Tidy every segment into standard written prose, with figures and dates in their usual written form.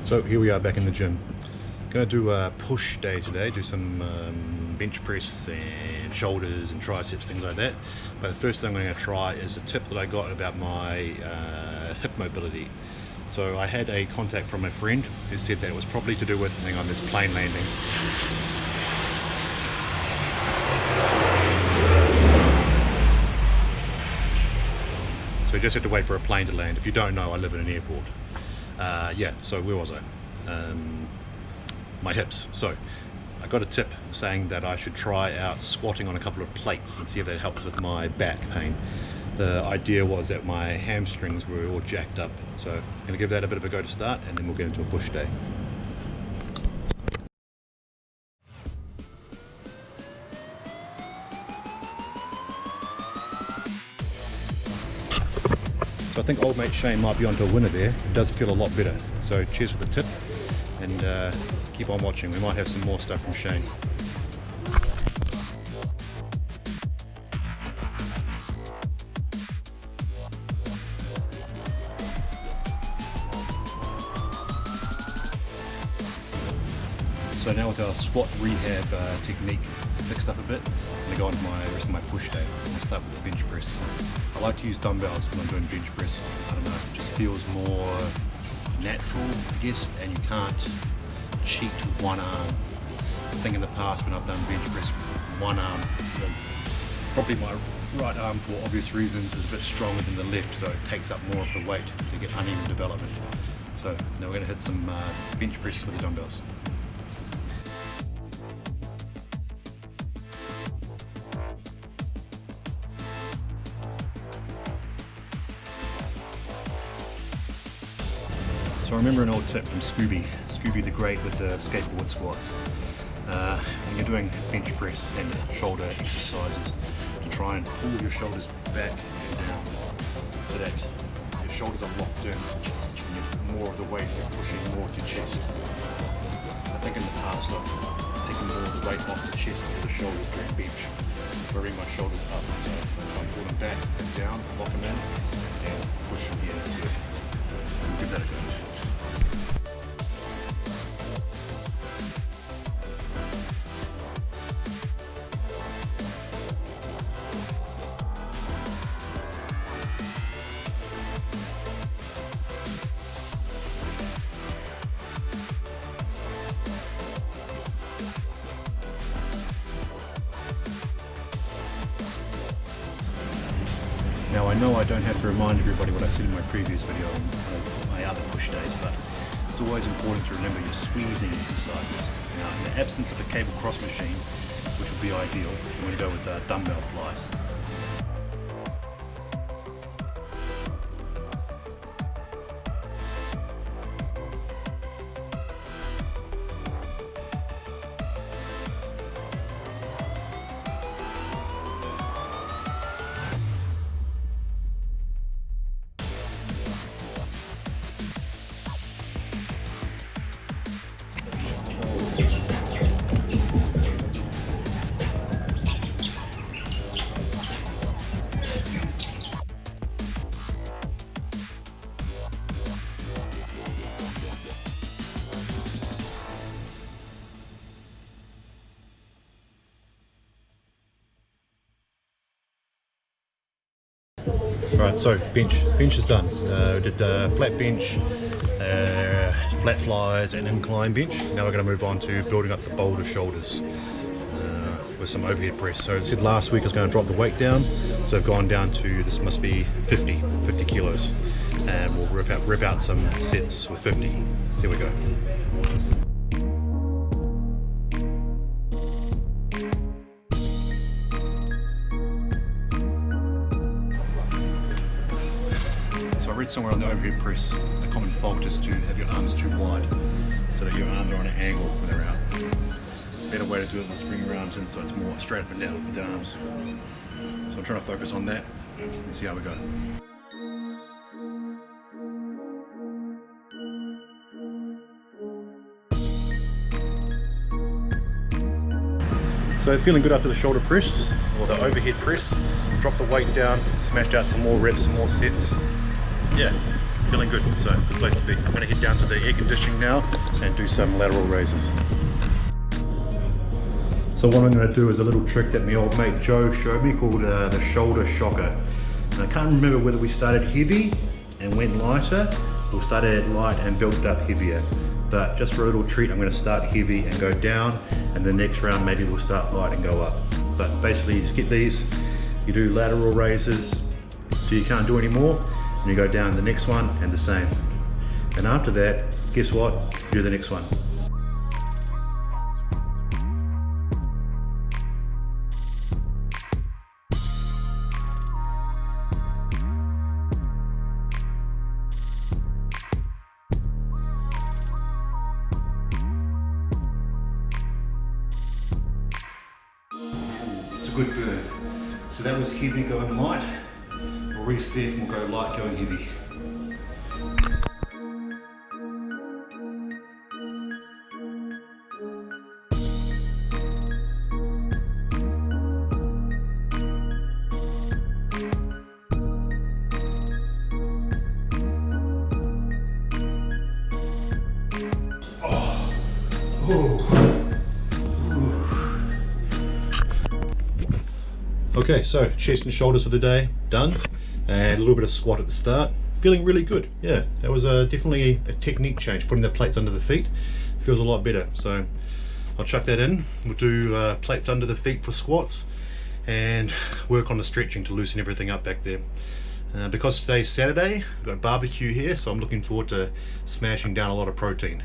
So here we are back in the gym. Gonna do a push day today, do some bench press and shoulders and triceps, things like that. But the first thing I'm gonna try is a tip that I got about my hip mobility. So I had a contact from a friend who said that it was probably to do with, hang on, this plane landing. So you just have to wait for a plane to land. If you don't know, I live in an airport. Yeah, so where was I? My hips. So I got a tip saying that I should try out squatting on a couple of plates and see if that helps with my back pain. The idea was that my hamstrings were all jacked up. So I'm going to give that a bit of a go to start, and then we'll get into a push day. So I think old mate Shane might be onto a winner there. It does feel a lot better. So cheers for the tip, and keep on watching. We might have some more stuff from Shane. So now with our squat rehab technique fixed up a bit, I'm going to go on to my rest of my push day. I'm going to start with the bench press. I like to use dumbbells when I'm doing bench press. I don't know, it just feels more natural, I guess, and you can't cheat with one arm. I think in the past when I've done bench press with one arm, probably my right arm for obvious reasons is a bit stronger than the left, so it takes up more of the weight, so you get uneven development. So now we're going to hit some bench press with the dumbbells. So I remember an old tip from Scooby the Great with the skateboard squats. When you're doing bench press and shoulder exercises, to try and pull your shoulders back and down so that your shoulders are locked in and more of the weight you're pushing more to chest. I think in the past I've taken more of the weight off the chest to the shoulders during bench, bring my shoulders up. So I'm pulling back and down, lock them in, and push from here instead. Give that a go. Now I know I don't have to remind everybody what I said in my previous video on my other push days, but it's always important to remember your squeezing exercises. Now in the absence of a cable cross machine, which would be ideal, you want to go with dumbbell flies. Right, so bench is done. We did flat bench, flat flies and incline bench. Now we're going to move on to building up the boulder shoulders with some overhead press. So I said last week I was going to drop the weight down, so I've gone down to, this must be 50 kilos, and we'll rip out some sets with 50. Here we go. I read somewhere on the overhead press, a common fault is to have your arms too wide, so that your arms are on an angle when they're out. A better way to do it is bring your arms in so it's more straight up and down with the arms. So I'm trying to focus on that and see how we go. So feeling good after the shoulder press, or the overhead press. Drop the weight down, smashed out some more reps, some more sets. Yeah, feeling good, so good place to be. I'm going to head down to the air conditioning now and do some lateral raises. So what I'm going to do is a little trick that my old mate Joe showed me called the shoulder shocker. And I can't remember whether we started heavy and went lighter, or started light and built up heavier. But just for a little treat, I'm going to start heavy and go down, and the next round maybe we'll start light and go up. But basically you just get these, you do lateral raises till you can't do any more, and you go down the next one and the same. And after that, guess what? You do the next one. It's a good burn. So that was heavy going light. We'll reset and we'll go light going heavy. Okay, so chest and shoulders for the day done, and a little bit of squat at the start. Feeling really good. Yeah, that was definitely a technique change. Putting the plates under the feet feels a lot better. So I'll chuck that in. We'll do plates under the feet for squats and work on the stretching to loosen everything up back there. Because today's Saturday, I've got barbecue here, so I'm looking forward to smashing down a lot of protein.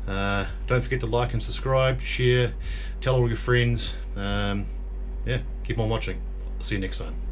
Don't forget to like and subscribe, share, tell all your friends. Yeah, keep on watching. I'll see you next time.